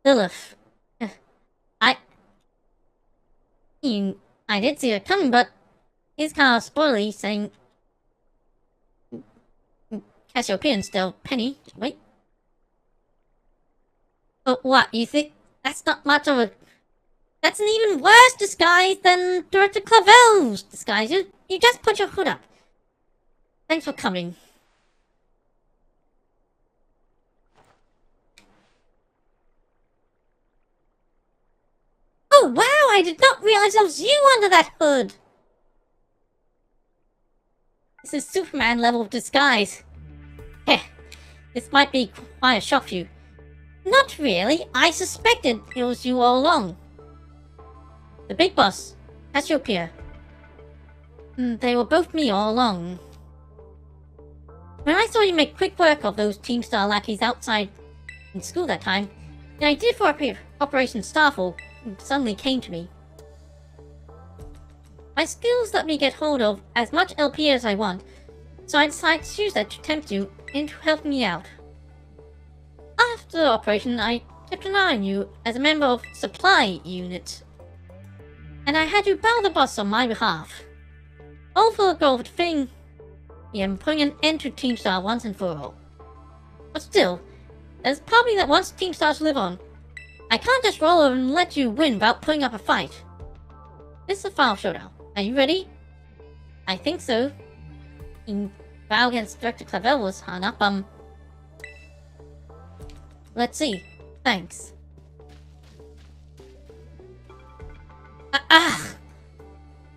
Lilith. I mean, I did see it coming, but it's kind of spoily saying Cassiopeia instead of Penny. Wait. But what, you think that's not much of a... That's an even worse disguise than Director Clavel's disguise. You just put your hood up. Thanks for coming. Oh wow, I did not realize it was you under that hood. This is Superman level of disguise. Heh, this might be quite a shock for you. Not really, I suspected it was you all along. The big boss, Cassiopeia. They were both me all along. When I saw you make quick work of those Team Star lackeys outside in school that time, the idea for Operation Starfall suddenly came to me. My skills let me get hold of as much LP as I want, so I decided to use that to tempt you into helping me out. After the operation, I kept an eye on you as a member of Supply Unit, and I had you battle the boss on my behalf. All for the goal of defeating and putting an end to Team Star once and for all. But still, there's probably that wants Team Star to live on. I can't just roll over and let you win without putting up a fight. This is the final showdown. Are you ready? I think so. In battle against Director Clavel was hung up, Let's see. Thanks.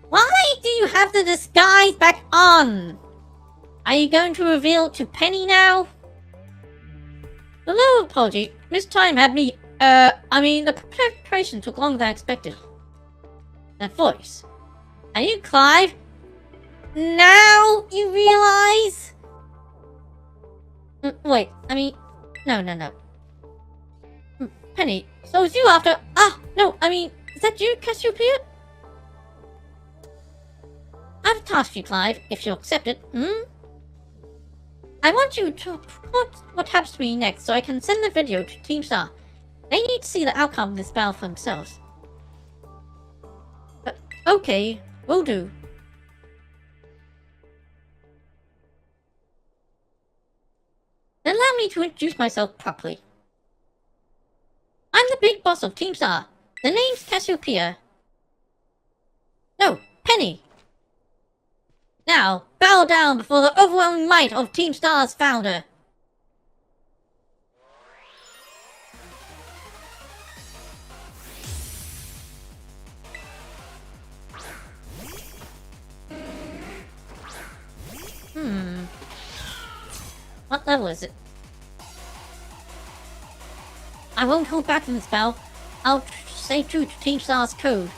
Why do you have the disguise back on? Are you going to reveal it to Penny now? The little apology. This time had me, the preparation took longer than I expected. That voice. Are you Clive? Now you realize? Wait, no. Penny, so it's you after... is that you, Cassiopeia? I have a task for you, Clive, if you'll accept it, I want you to report what happens to me next so I can send the video to Team Star. They need to see the outcome of this battle for themselves. Okay, will do. Then allow me to introduce myself properly. I'm the big boss of Team Star. The name's Cassiopeia. No, Penny. Now, bow down before the overwhelming might of Team Star's founder. What level is it? I won't hold back from this battle. I'll stay true to Team Star's code.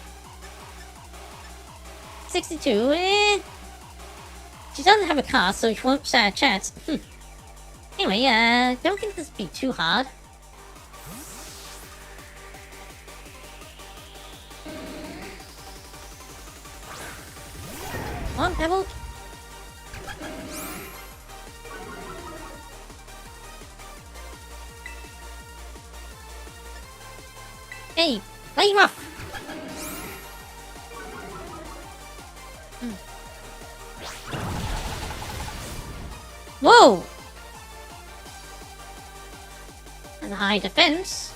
62, She doesn't have a car, so she won't stand a chance. Anyway, don't think this will be too hard. Come on, Pebble. Hey, lay him off! Whoa! And a high defense.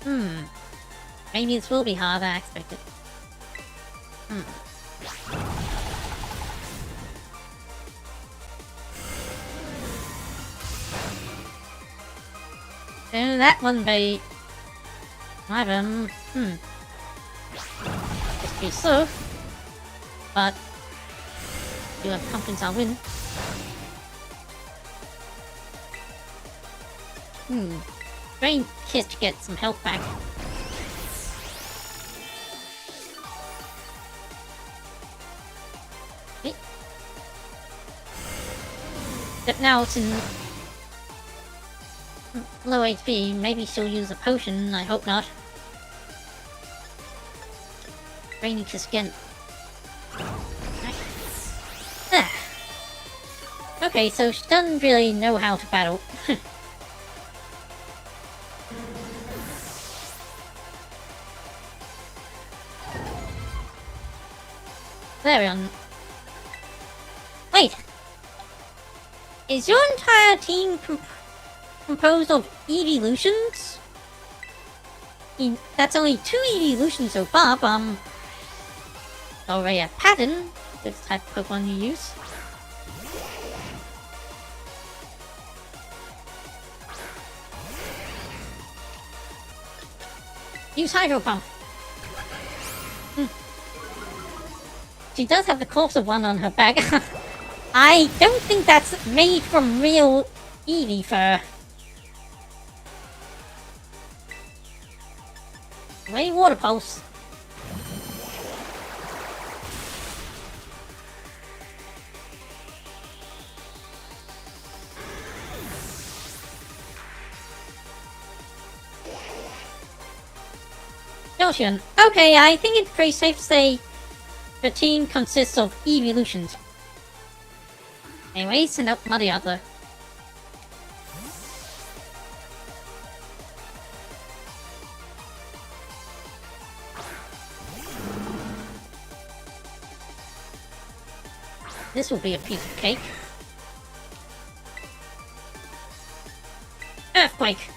Maybe this will be harder than I expected. And that one very... Just be slow. But... you have confidence I'll win. Brain kiss to get some health back. Okay. But now it's in low HP, maybe she'll use a potion, I hope not. Brain kiss again. Okay, so she doesn't really know how to battle. Flareon. Wait. Is your entire team composed of evolutions? I mean, that's only 2 evolutions so far, but already a pattern this type of Pokemon you use. Use Hydro Pump. She does have the corpse of one on her back. I don't think that's made from real Eevee fur. Way Water Pulse. Joshian. Okay, I think it's pretty safe to say the team consists of evolutions. Anyway, send out Muddy Other. This will be a piece of cake. Earthquake.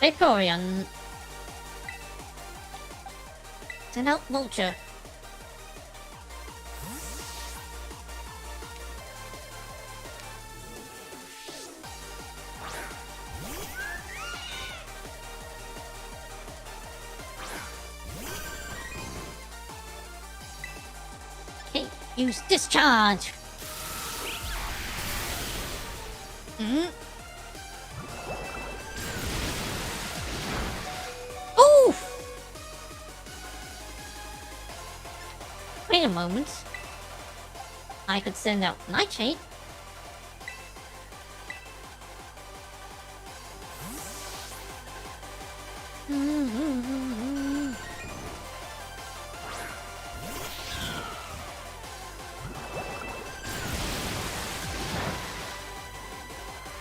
Vaporeon. Send out Vulture. Okay, use Discharge. Wait a moment. I could send out Nightshade.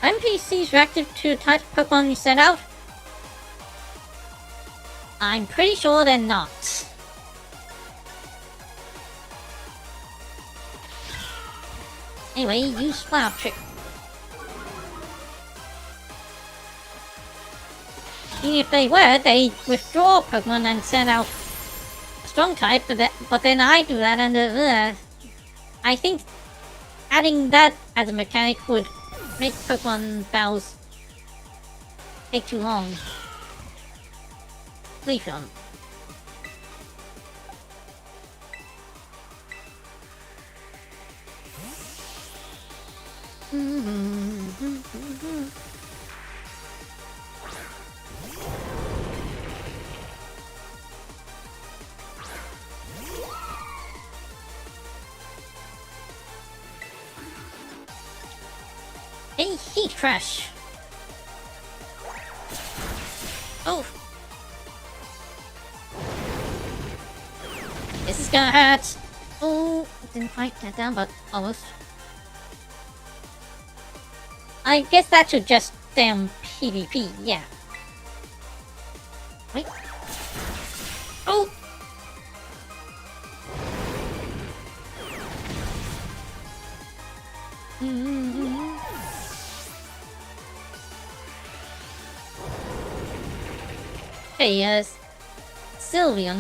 NPCs reactive to the type of Pokemon you send out? I'm pretty sure they're not. Anyway, use Flower Trick. Even if they were, they withdraw Pokemon and send out a strong type, but then I do that and I think adding that as a mechanic would make Pokemon battles take too long. Leafeon. A Heat Crush. Oh. This is gonna hurt. Oh, didn't quite get down, but almost. I guess that should just stay on PvP, yeah. Wait. Oh! Hey, Sylveon,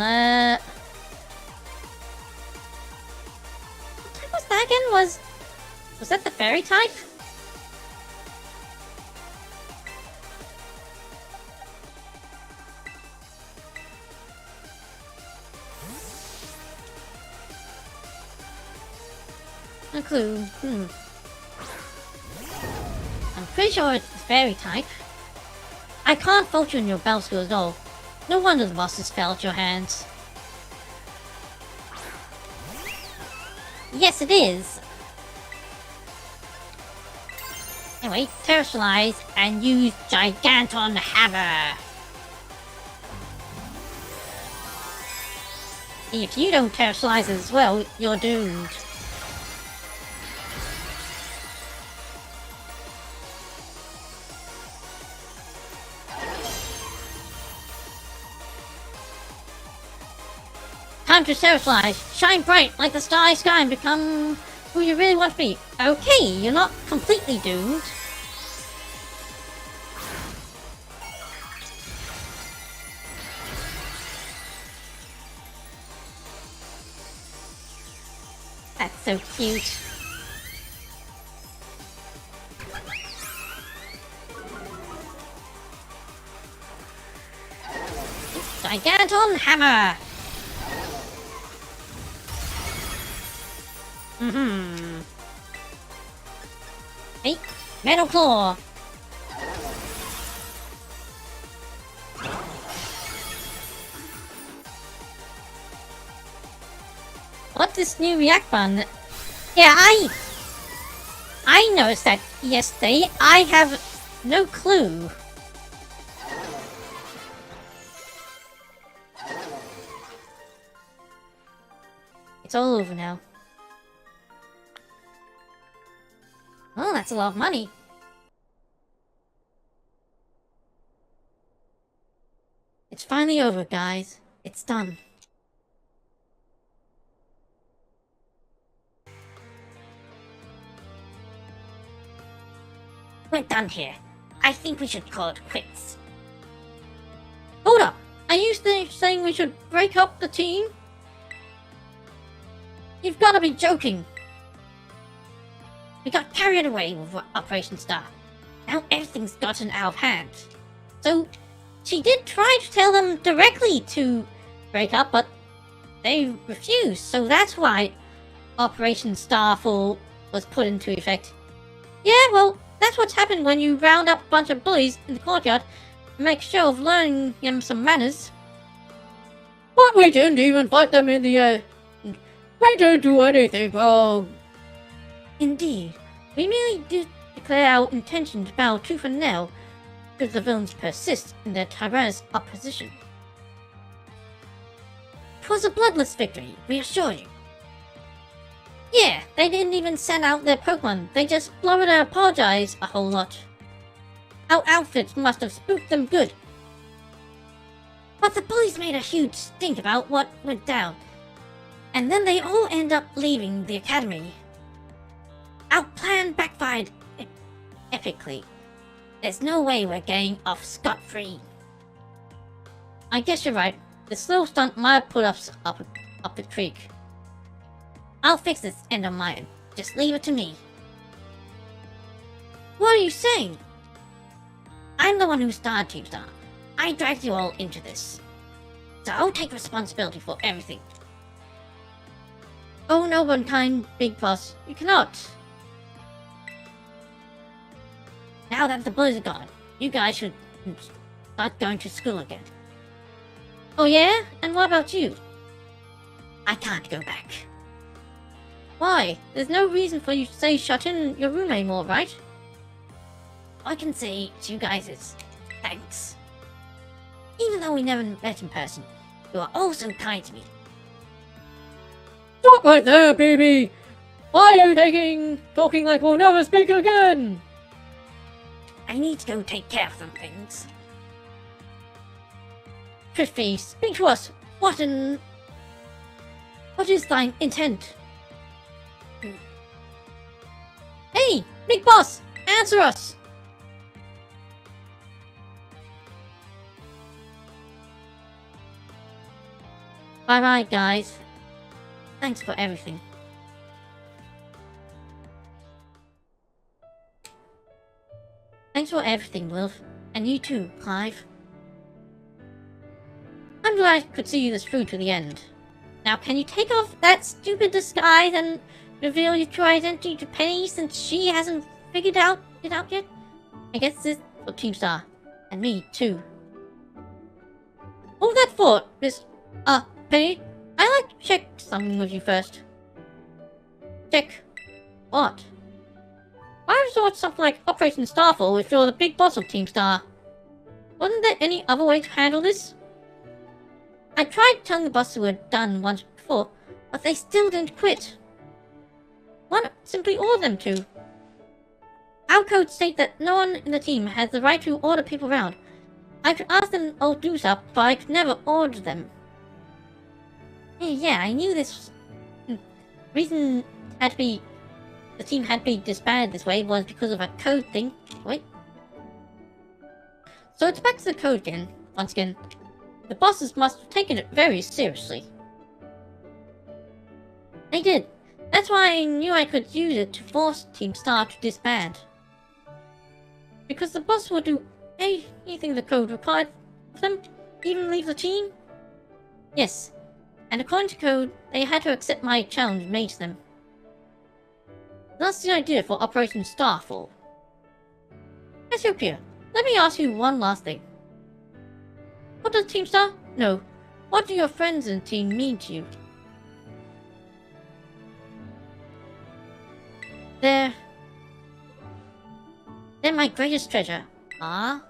what type was that again? Was that the fairy type? No clue. I'm pretty sure it's fairy type. I can't fault you in your battle skills at all. No wonder the bosses fell at your hands. Yes, it is. Anyway, Terrasilize and use Giganton Hammer. If you don't Terrasilize as well, you're doomed. Time to socialize. Shine bright like the starry sky and become who you really want to be. Okay, you're not completely doomed. That's so cute. Giganton Hammer! Hey, Metal Claw! What's this new react button? Yeah, I noticed that yesterday. I have no clue. It's all over now. Oh, that's a lot of money. It's finally over, guys. It's done. We're done here. I think we should call it quits. Hold up! Are you saying we should break up the team? You've gotta be joking! We got carried away with Operation Star. Now everything's gotten out of hand. So, she did try to tell them directly to break up, but they refused. So that's why Operation Starfall was put into effect. Yeah, well, that's what's happened when you round up a bunch of bullies in the courtyard and make sure of learning them some manners. But we didn't even fight them in the air. They didn't do anything wrong. Indeed, we merely did declare our intention to bow tooth and nail should the villains persist in their tyrannous opposition. It was a bloodless victory, we assure you. Yeah, they didn't even send out their Pokemon, they just blubbered and apologized a whole lot. Our outfits must have spooked them good. But the bullies made a huge stink about what went down, and then they all end up leaving the academy. Our plan backfired epically. There's no way we're getting off scot-free. I guess you're right. The slow stunt might have put us up the creek. I'll fix this end on my own. Just leave it to me. What are you saying? I'm the one who started Team Star. I dragged you all into this. So I'll take responsibility for everything. Oh no, one-time Big Boss. You cannot. Now that the bullies are gone, you guys should start going to school again. Oh yeah? And what about you? I can't go back. Why? There's no reason for you to stay shut in your room anymore, right? All I can say to you guys is thanks. Even though we never met in person, you are all so kind to me. Stop right there, baby! Why are you talking like we'll never speak again? I need to go take care of some things. Prithvi, speak to us. What is thine intent? Hey, Big Boss, answer us! Bye-bye, guys. Thanks for everything. Thanks for everything, Wilf. And you too, Clive. I'm glad I could see this through to the end. Now, can you take off that stupid disguise and reveal your true identity to Penny since she hasn't figured it out yet? I guess this is for Team Star. And me, too. All that for, Miss... Penny? I'd like to check something with you first. Check. What? I thought something like Operation Starfall if you're the big boss of Team Star. Wasn't there any other way to handle this? I tried telling the boss who had done once before, but they still didn't quit. Why not simply order them to? Our codes state that no one in the team has the right to order people around. I could ask them all to do so, but I could never order them. Yeah, I knew this reason the team had to be disbanded this way was because of a code thing. Wait. So it's back to the code again. Once again, the bosses must have taken it very seriously. They did. That's why I knew I could use it to force Team Star to disband. Because the boss would do anything the code required of them, even leave the team. Yes, and according to code, they had to accept my challenge made to them. That's the idea for Operation Starfall. Cassiopeia, let me ask you one last thing. What does Team Star? No, what do your friends and team mean to you? They're my greatest treasure. Ah?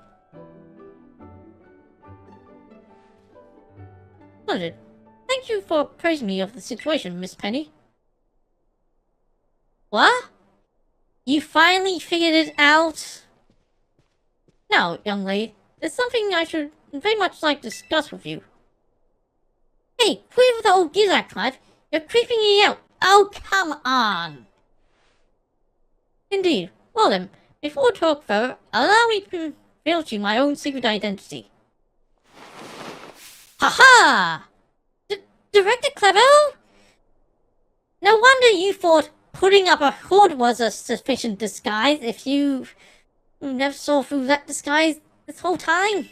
Splendid. Thank you for praising me of the situation, Miss Penny. What? You finally figured it out? Now, young lady, there's something I should very much like to discuss with you. Hey, quit with the old Gizak, Clive. You're creeping me out. Oh, come on. Indeed. Well then, before we talk further, allow me to reveal to you my own secret identity. Ha-ha! Director Clavel? No wonder you thought putting up a hood was a sufficient disguise if you never saw through that disguise this whole time.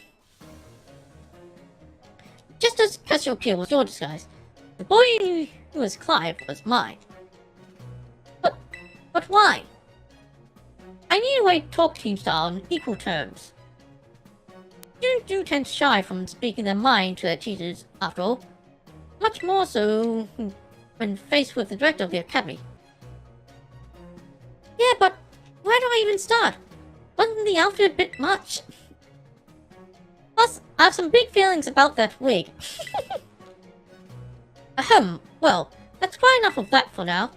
Just as Cassiopeia was your disguise, the boy you knew who was Clive was mine. But why? I need a way to talk to Team Star on equal terms. Students do tend to shy from speaking their mind to their teachers, after all. Much more so when faced with the director of the academy. Yeah, but where do I even start? Wasn't the outfit a bit much? Plus, I have some big feelings about that wig. Ahem, well, that's quite enough of that for now.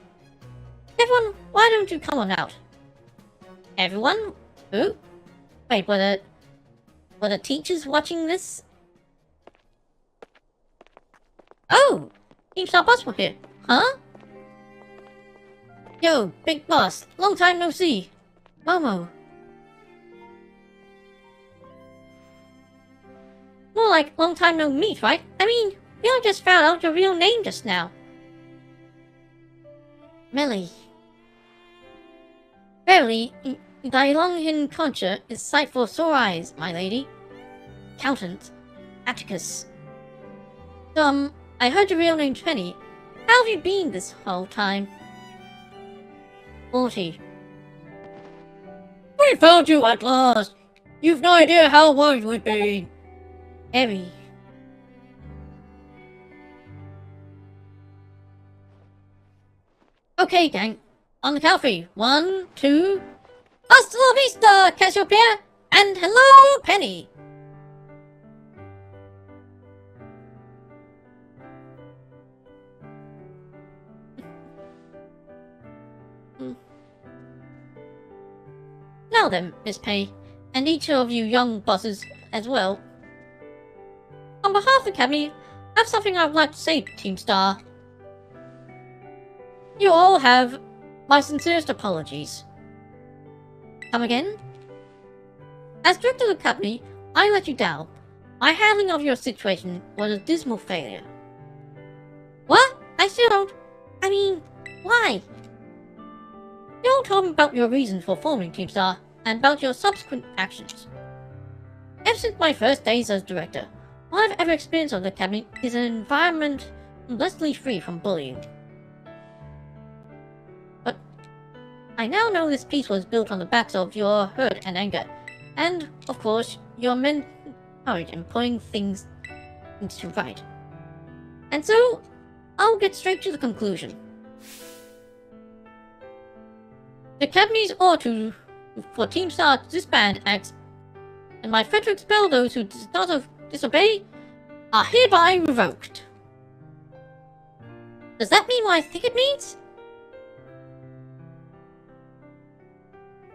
Everyone, why don't you come on out? Everyone? Who? Wait, were the teachers watching this? Oh! Team Star Boss were here. Huh? Yo, Big Boss. Long time no see. Momo. More like long time no meet, right? I mean, we all just found out your real name just now. Millie. Verily, thy long-hidden concha is sight for sore eyes, my lady. Accountant. Atticus. I heard your real name's Penny. How have you been this whole time? 40. We found you at last! You've no idea how worried we've been. Harry. Okay, gang. On the count of 3. 1, 2... Hasta la vista, Cassiopeia! And hello, Penny! Now then, Miss Penny, and each of you young bosses as well. On behalf of the Academy, I have something I would like to say to Team Star. You all have my sincerest apologies. Come again? As director of the Academy, I let you down. My handling of your situation was a dismal failure. What? I still don't... I mean, why? You all told me about your reasons for forming Team Star, and about your subsequent actions. Ever since my first days as director, all I've ever experienced of the Academy is an environment blessedly free from bullying. But I now know this peace was built on the backs of your hurt and anger, and, of course, your mental courage in putting things into right. And so, I'll get straight to the conclusion. The Academy's order for Team Star to disband acts, and my threat to expel those who did not disobey, are hereby revoked. Does that mean what I think it means?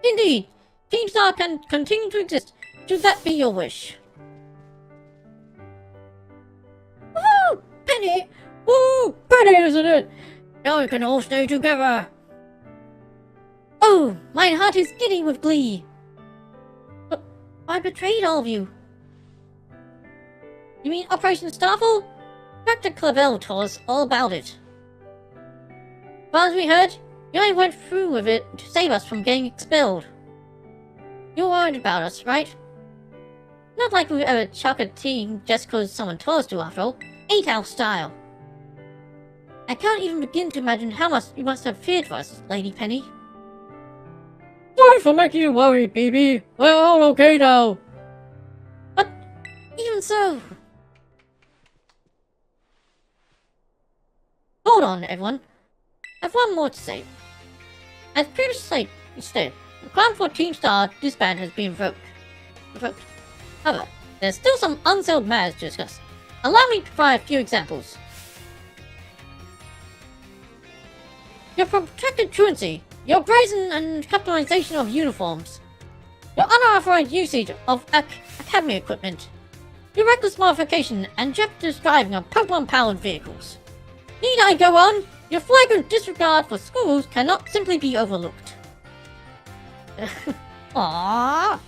Indeed, Team Star can continue to exist, should that be your wish. Woohoo! Penny! Woo! pretty, isn't it? Now we can all stay together. Oh, my heart is giddy with glee. But I betrayed all of you. You mean Operation Starfall? Dr. Clavel told us all about it. As far as we heard, you only went through with it to save us from getting expelled. You're worried about us, right? Not like we ever chuck a team just because someone told us to, after all. Ain't our style. I can't even begin to imagine how much you must have feared for us, Lady Penny. Sorry for making you worry, baby. We're all okay now. But even so... Hold on, everyone. I have one more to say. As previously stated, the plan for Team Star disband has been revoked. However, there's still some unsettled matters to discuss. Allow me to provide a few examples. Your protracted truancy, your brazen and capitalization of uniforms, your unauthorized usage of academy equipment, your reckless modification and jeopardous driving of Pokemon-powered vehicles. Need I go on? Your flagrant disregard for schools cannot simply be overlooked. Aww.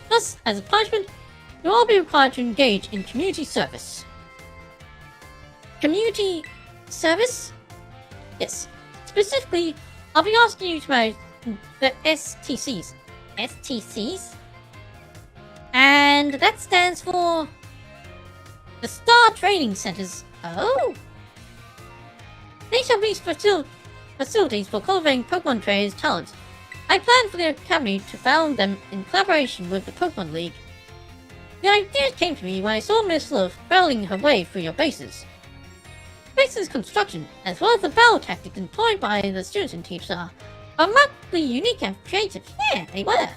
Thus, as a punishment, you'll all be required to engage in community service. Community service? Yes. Specifically, I'll be asking you to manage the STCs. STCs? And that stands for... the Star Training Centers. Oh! They shall be facilities for cultivating Pokemon trainers' talents. I plan for the Academy to found them in collaboration with the Pokemon League. The idea came to me when I saw Miss Love battling her way through your bases. Bases construction, as well as the battle tactics employed by the students in Team Star, are remarkably unique and creative. Yeah, they were.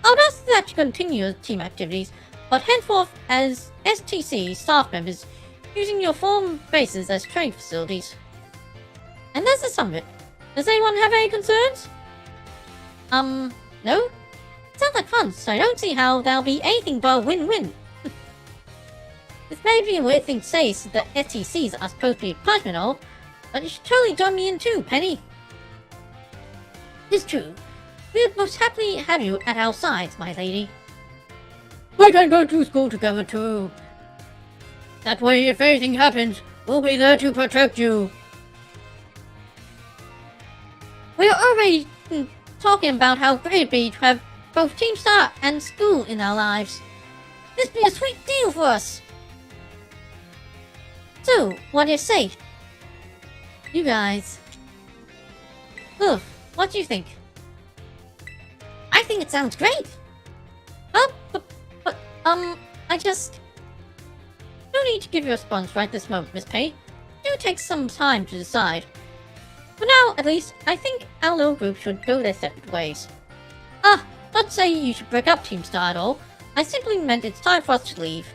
I would ask that you continue your team activities, but henceforth as STC staff members, using your former bases as training facilities. And that's the sum of it. Does anyone have any concerns? No? Sounds like fun, so I don't see how that'll be anything but a win-win. This may be a weird thing to say since the STCs are supposed to be punishment all, but you should totally join me in too, Penny. It's true. We would most happily have you at our sides, my lady. We can go to school together too. That way, if anything happens, we'll be there to protect you. We're already talking about how great it'd be to have both Team Star and school in our lives. This'd be a sweet deal for us. So, what do you say? You guys. Ugh, what do you think? I think it sounds great. But, I just... No need to give you a response right this moment, Miss Penny. Do take some time to decide. For now, at least, I think our little group should go their separate ways. Not to say you should break up Team Star at all. I simply meant it's time for us to leave.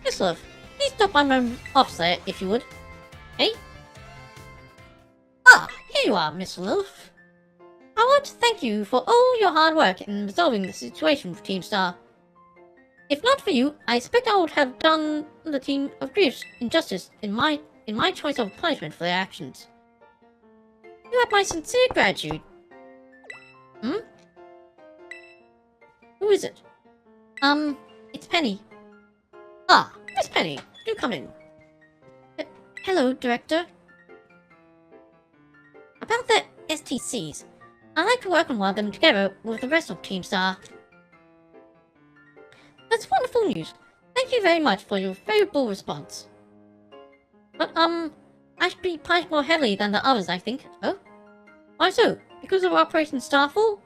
Miss Love, please stop by my office there, if you would. Hey? Here you are, Miss Love. I want to thank you for all your hard work in resolving the situation with Team Star. If not for you, I expect I would have done the team a grievous injustice in my choice of punishment for their actions. You have my sincere gratitude. Who is it? It's Penny. Miss Penny, do come in. Hello, Director. About the STCs, I'd like to work on one of them together with the rest of Team Star. That's wonderful news. Thank you very much for your favorable response. But, I should be punished more heavily than the others, I think. Oh? Why so? Because of Operation Starfall?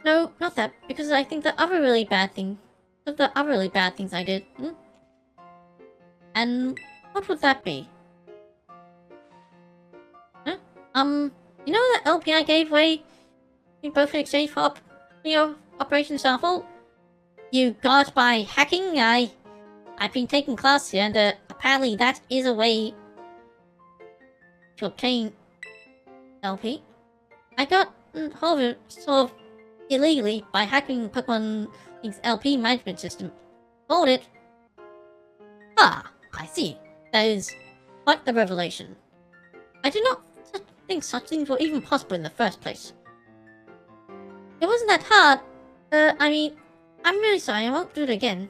No, not that. Because I think the other really bad things I did. And what would that be? Huh? You know that LP I gave away? You both in exchange for Operation Starfall? You got by hacking? I've been taking class here, and apparently that is a way to obtain LP. I got hold of it sort of illegally by hacking Pokemon League's LP management system. Hold it. Ah, I see. That is quite the revelation. I did not think such things were even possible in the first place. It wasn't that hard. I mean, I'm really sorry, I won't do it again.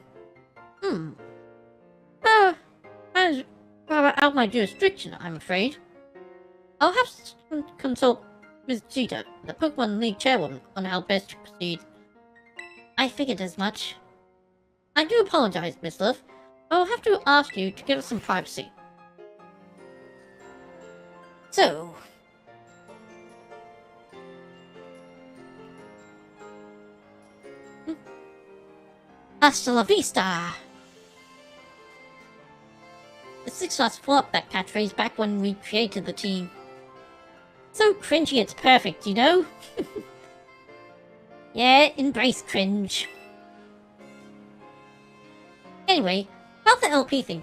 That is rather out of my jurisdiction, I'm afraid. I'll have to consult Ms. Cheetah, the Pokemon League chairwoman, on how best to proceed. I figured as much. I do apologize, Miss Love. I'll have to ask you to give us some privacy. So... Hasta la vista! The six of us flopped that catchphrase back when we created the team. So cringy it's perfect, you know? Yeah, embrace cringe. Anyway, about the LP thing.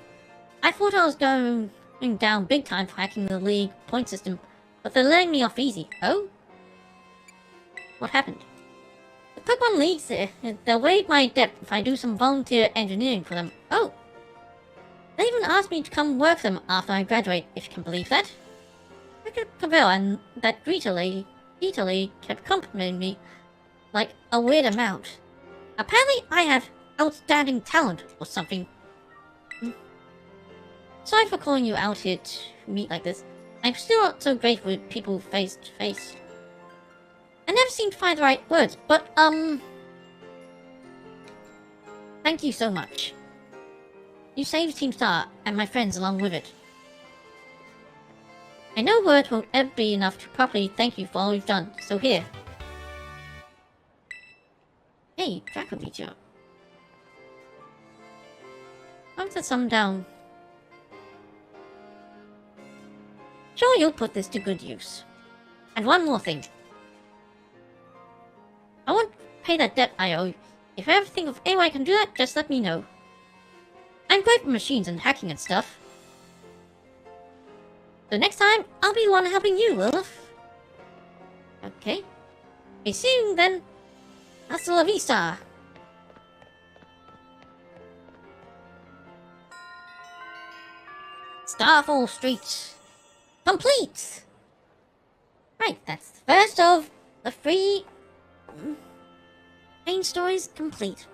I thought I was going down big time for hacking the league point system, but they're letting me off easy. Oh? What happened? The Pokemon League said they'll waive my debt if I do some volunteer engineering for them. Oh! They even asked me to come work for them after I graduate, if you can believe that. Pavel and that Rita lady kept complimenting me like a weird amount. Apparently I have outstanding talent or something. Sorry for calling you out here to meet like this. I'm still not so grateful with people face to face. I never seem to find the right words, but thank you so much. You saved Team Star and my friends along with it. I know words won't ever be enough to properly thank you for all you've done, so here. Hey, Draco beat you up. I'll set some down. Sure, you'll put this to good use. And one more thing. I won't pay that debt I owe you. If you ever think of any way I can do that, just let me know. I'm great with machines and hacking and stuff. So next time, I'll be the one helping you, Lilith. Okay. Okay, see you then. Hasta la vista. Starfall Street. Complete! Right, that's the first of the 3 main stories complete.